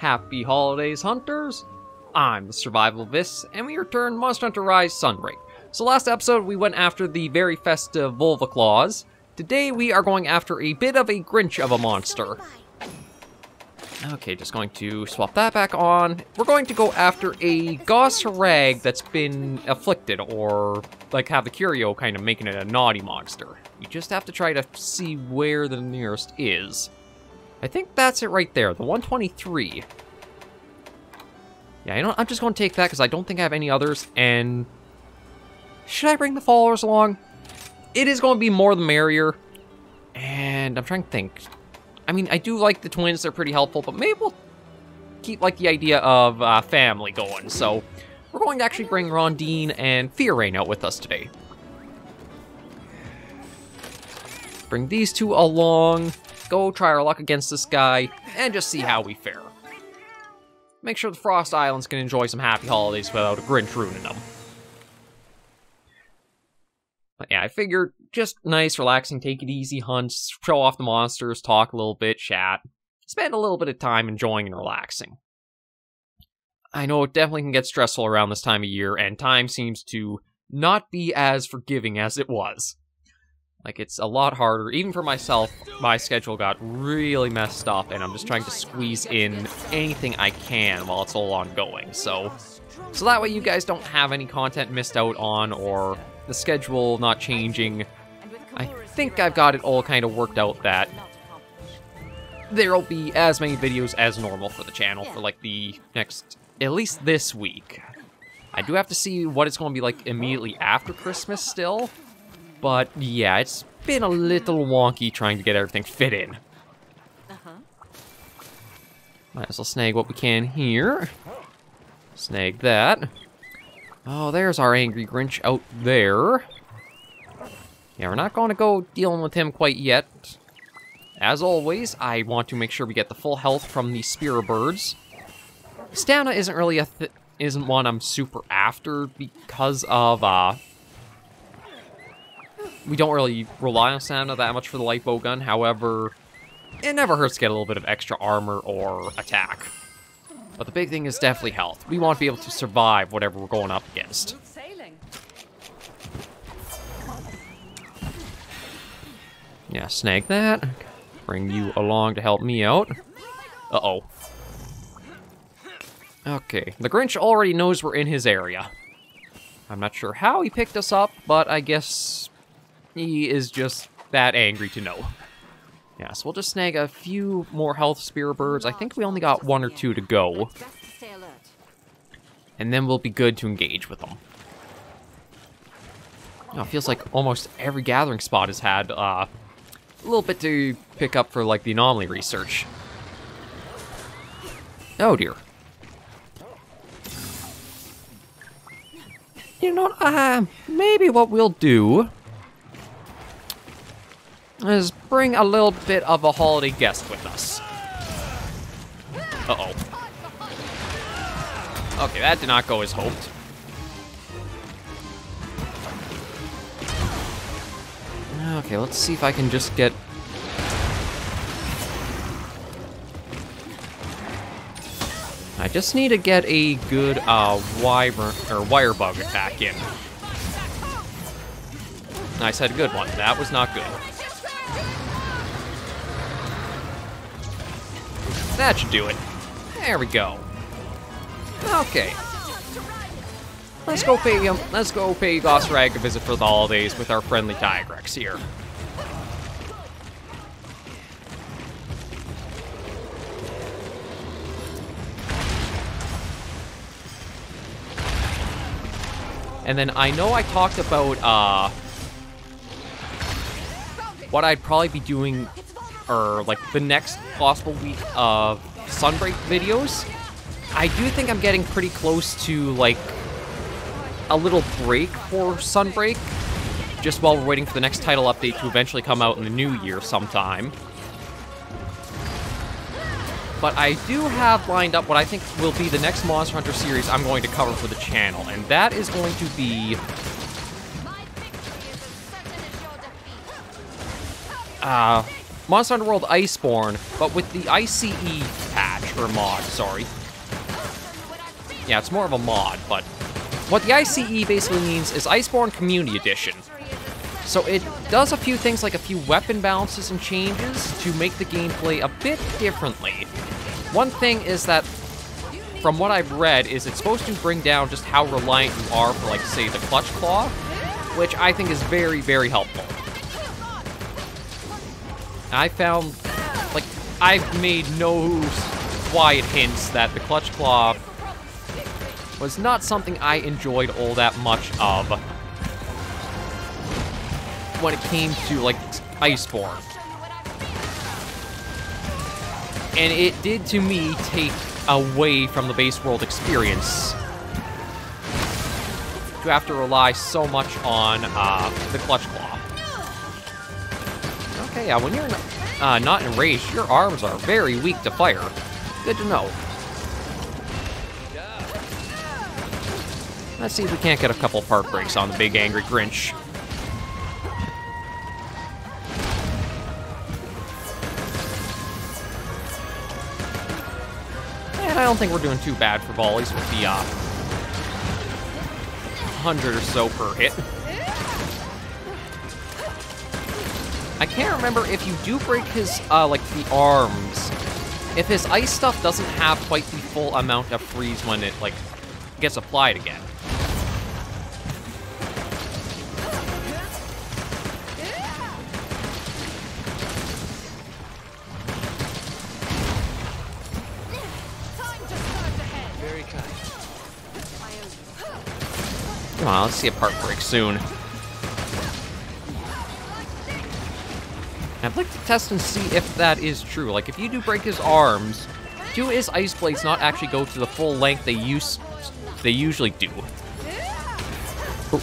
Happy holidays, hunters! I'm the SurvivalVis, and we returned Monster Hunter Rise Sunbreak. So last episode, we went after the very festive Volvi-Claus. Today, we are going after a bit of a Grinch of a monster. Okay, just going to swap that back on. We're going to go after a Goss Harag that's been afflicted, or like have the curio kind of making it a naughty monster. You just have to try to see where the nearest is. I think that's it right there, the 123. Yeah, you know, I'm just going to take that because I don't think I have any others, and should I bring the followers along? It is going to be more the merrier, and I'm trying to think. I mean, I do like the twins, they're pretty helpful, but maybe we'll keep, like, the idea of family going, so we're going to actually bring Rondine and Fulero out with us today. Bring these two along, go try our luck against this guy, and just see how we fare. Make sure the Frost Islands can enjoy some happy holidays without a Grinch ruining them. But yeah, I figured just nice, relaxing, take it easy hunts, show off the monsters, talk a little bit, chat, spend a little bit of time enjoying and relaxing. I know it definitely can get stressful around this time of year, and time seems to not be as forgiving as it was. Like, it's a lot harder. Even for myself, my schedule got really messed up, and I'm just trying to squeeze in anything I can while it's all ongoing. So that way you guys don't have any content missed out on, or the schedule not changing. I think I've got it all kind of worked out that there'll be as many videos as normal for the channel for, like, the next, at least this week. I do have to see what it's going to be like immediately after Christmas still. But, yeah, it's been a little wonky trying to get everything fit in. Might as well snag what we can here. Snag that. Oh, there's our angry Grinch out there. Yeah, we're not going to go dealing with him quite yet. As always, I want to make sure we get the full health from the Spear Birds. Stamina isn't really isn't one I'm super after because of, we don't really rely on stamina that much for the light bow gun. However, it never hurts to get a little bit of extra armor or attack. But the big thing is definitely health. We want to be able to survive whatever we're going up against. Yeah, snag that. Bring you along to help me out. Uh-oh. Okay, the Grinch already knows we're in his area. I'm not sure how he picked us up, but I guess he is just that angry to know. Yeah, so we'll just snag a few more health Spear Birds. I think we only got 1 or 2 to go. And then we'll be good to engage with them. You know, it feels like almost every gathering spot has had a little bit to pick up for, like, the anomaly research. Oh dear. You know, maybe what we'll do is bring a little bit of a holiday guest with us. Uh-oh. Okay, that did not go as hoped. Okay, let's see if I can just get... I just need to get a good wyvern or wire bug attack in. I said a good one. That was not good. That should do it. There we go. Okay. Let's go pay Goss Harag a visit for the holidays with our friendly Tigrex here. And then I know I talked about what I'd probably be doing, or like the next possible week of Sunbreak videos. I do think I'm getting pretty close to like a little break for Sunbreak, just while we're waiting for the next title update to eventually come out in the new year sometime. But I do have lined up what I think will be the next Monster Hunter series I'm going to cover for the channel, and that is going to be Monster Hunter World Iceborne, but with the ICE patch, or mod, sorry. Yeah, it's more of a mod, but what the ICE basically means is Iceborne Community Edition. So it does a few things like a few weapon balances and changes to make the gameplay a bit differently. One thing is that, from what I've read, is it's supposed to bring down just how reliant you are for, like, say, the Clutch Claw, which I think is very, very helpful. I found, like, I've made no quiet hints that the Clutch Claw was not something I enjoyed all that much of when it came to, like, Iceborne. And it did, to me, take away from the base world experience to have to rely so much on the Clutch Claw. Okay, yeah, when you're not enraged, your arms are very weak to fire. Good to know. Let's see if we can't get a couple part breaks on the big angry Grinch. And I don't think we're doing too bad for volleys with the 100 or so per hit. I can't remember if you do break his, like, the arms, if his ice stuff doesn't have quite the full amount of freeze when it, like, gets applied again. Come on, let's see a part break soon. I'd like to test and see if that is true. Like, if you do break his arms, do his ice blades not actually go to the full length they usually do? Oh.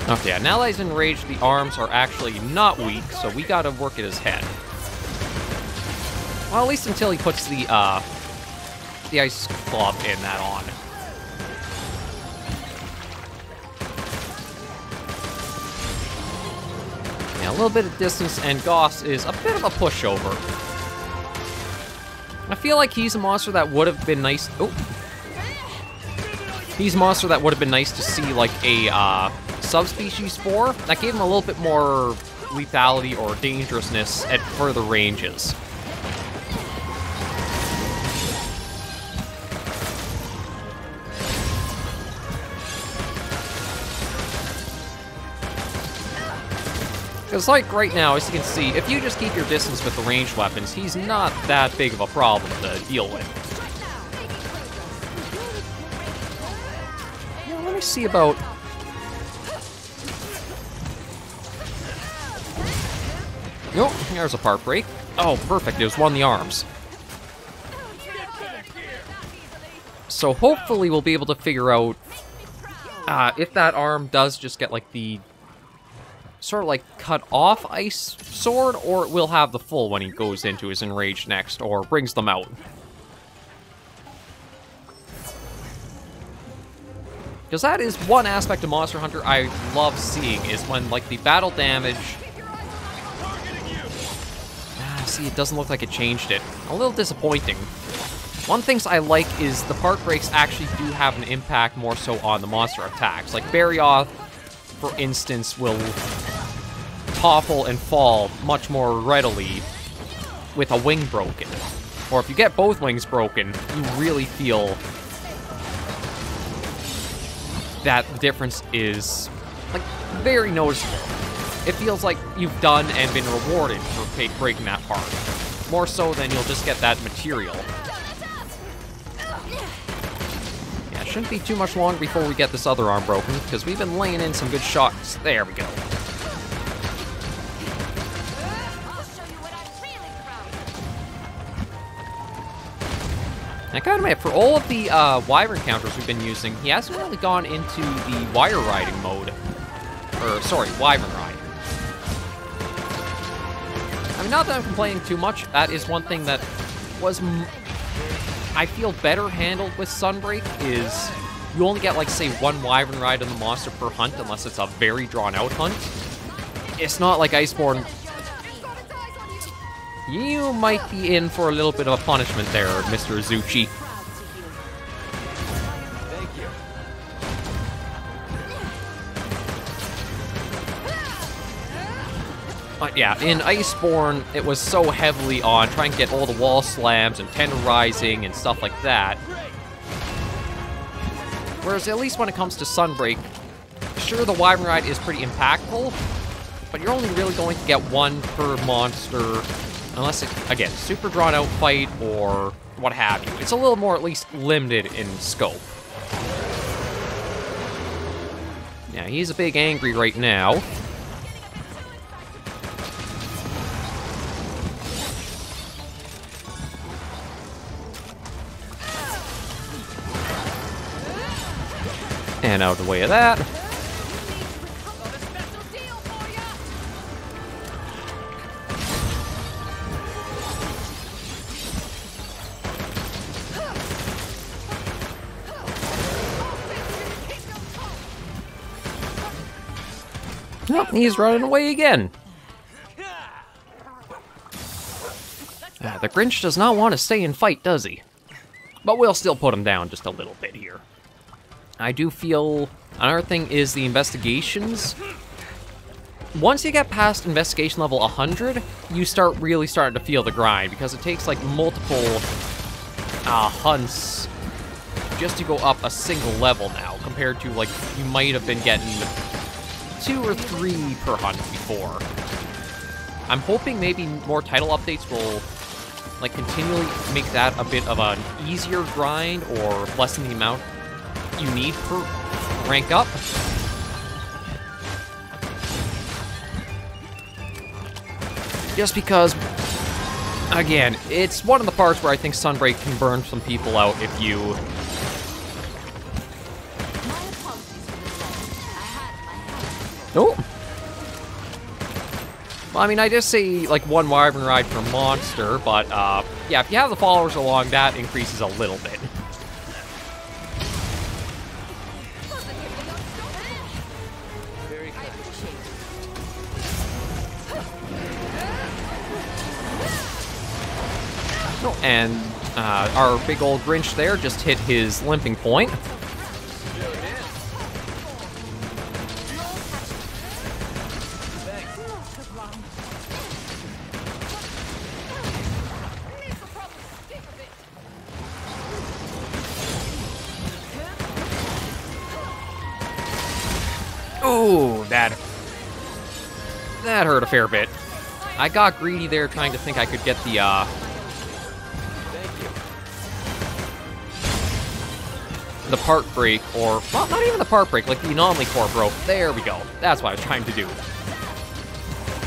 Okay, yeah, now that he's enraged, the arms are actually not weak, so we gotta work at his head. Well, at least until he puts the ice club in that on. Yeah, a little bit of distance, and Goss is a bit of a pushover. I feel like he's a monster that would have been nice. Oh, he's a monster that would have been nice to see, like, a subspecies for. That gave him a little bit more lethality or dangerousness at further ranges. Because, like, right now, as you can see, if you just keep your distance with the ranged weapons, he's not that big of a problem to deal with. Yeah, let me see about... Oh, there's a part break. Oh, perfect, it was one of the arms. So hopefully we'll be able to figure out if that arm does just get, like, the sort of, like, cut off ice sword, or it will have the full when he goes into his enraged next, or brings them out. Because that is one aspect of Monster Hunter I love seeing, is when, like, the battle damage... see, it doesn't look like it changed it. A little disappointing. One thing I like is the part breaks actually do have an impact more so on the monster attacks. Like, Barioth, for instance, will topple and fall much more readily with a wing broken. Or if you get both wings broken, you really feel that the difference is, like, very noticeable. It feels like you've done and been rewarded for breaking that part. More so than you'll just get that material. Yeah, it shouldn't be too much longer before we get this other arm broken, because we've been laying in some good shots. There we go. I gotta admit, for all of the Wyvern counters we've been using, he hasn't really gone into the wire riding mode. Or, sorry, Wyvern riding. I mean, not that I'm complaining too much, that is one thing that was I feel better handled with Sunbreak is you only get, like, say, one Wyvern ride on the monster per hunt unless it's a very drawn-out hunt. It's not like Iceborne. You might be in for a little bit of a punishment there, Mr. Azuchi. But yeah, in Iceborne, it was so heavily on trying to get all the wall slams and tenderizing and stuff like that. Whereas at least when it comes to Sunbreak, sure, the Wyvern ride is pretty impactful, but you're only really going to get one per monster, unless it, again, super drawn-out fight or what have you. It's a little more, at least, limited in scope. Yeah, he's a big angry right now. And out of the way of that. Oh, he's running away again. The Grinch does not want to stay and fight, does he? But we'll still put him down just a little bit here. I do feel another thing is the investigations. Once you get past investigation level 100, you start really starting to feel the grind because it takes like multiple hunts just to go up a single level now, compared to like you might have been getting 2 or 3 per hunt before. I'm hoping maybe more title updates will like continually make that a bit of an easier grind or lessen the amount you need per rank up. Just because, again, it's one of the parts where I think Sunbreak can burn some people out if you... Oh! Well, I mean, I just say, like, one Wyvern ride per monster, but, yeah, if you have the followers along, that increases a little bit. And our big old Grinch there just hit his limping point. Ooh, that hurt a fair bit. I got greedy there trying to think I could get the part break, or, well, not even the part break, like the anomaly core broke. There we go. That's what I was trying to do.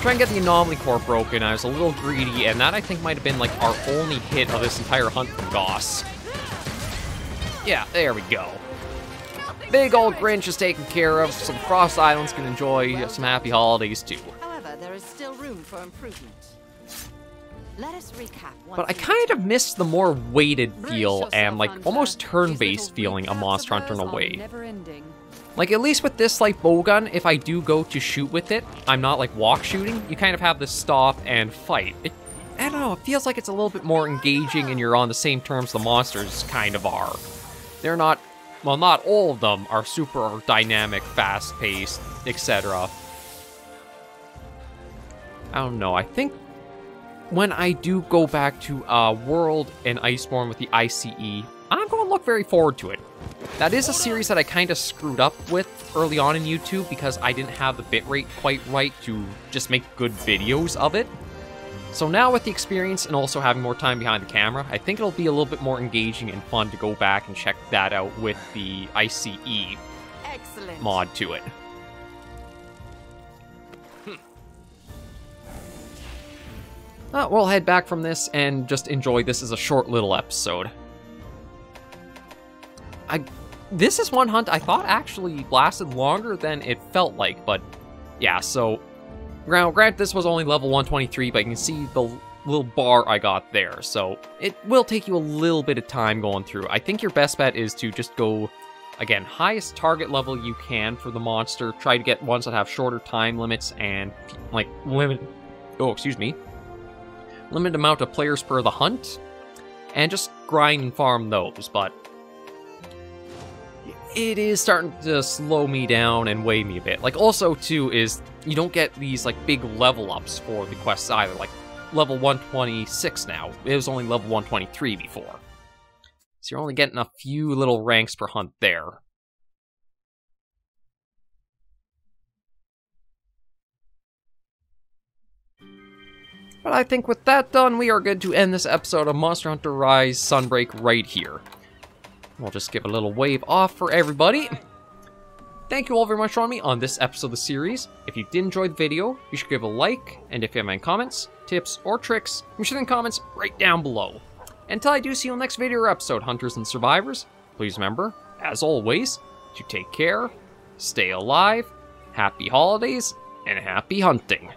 Try and get the anomaly core broken. I was a little greedy, and that I think might have been like our only hit of this entire hunt from Goss. Yeah, there we go. Big old Grinch is taken care of, so the Frost Islands can enjoy some happy holidays too. However, there is still room for improvement. Let us recap. But I kind of miss the more weighted feel and like almost turn-based feeling of Monster Hunter in a way. Like at least with this like bowgun, if I do go to shoot with it, I'm not like walk shooting. You kind of have to stop and fight. I don't know, it feels like it's a little bit more engaging and you're on the same terms the monsters kind of are. They're not, well, not all of them are super dynamic, fast-paced, etc. I don't know, I think when I do go back to World and Iceborne with the ICE, I'm going to look very forward to it. That is a series that I kind of screwed up with early on in YouTube because I didn't have the bitrate quite right to just make good videos of it. So now with the experience and also having more time behind the camera, I think it'll be a little bit more engaging and fun to go back and check that out with the ICE mod to it. We'll head back from this and just enjoy this as a short little episode. This is one hunt I thought actually lasted longer than it felt like, but yeah, so granted this was only level 123, but you can see the little bar I got there, so it will take you a little bit of time going through. I think your best bet is to just go, again, highest target level you can for the monster. Try to get ones that have shorter time limits and, like, limited amount of players per the hunt, and just grind and farm those, but it is starting to slow me down and weigh me a bit. Like, also, too, is you don't get these, like, big level ups for the quests either. Like, level 126 now. It was only level 123 before. So you're only getting a few little ranks per hunt there. But I think with that done, we are good to end this episode of Monster Hunter Rise Sunbreak right here. We'll just give a little wave off for everybody. Thank you all very much for joining me on this episode of the series. If you did enjoy the video, you should give a like, and if you have any comments, tips, or tricks, you should leave in comments right down below. Until I do see you in the next video or episode, Hunters and Survivors, please remember, as always, to take care, stay alive, happy holidays, and happy hunting.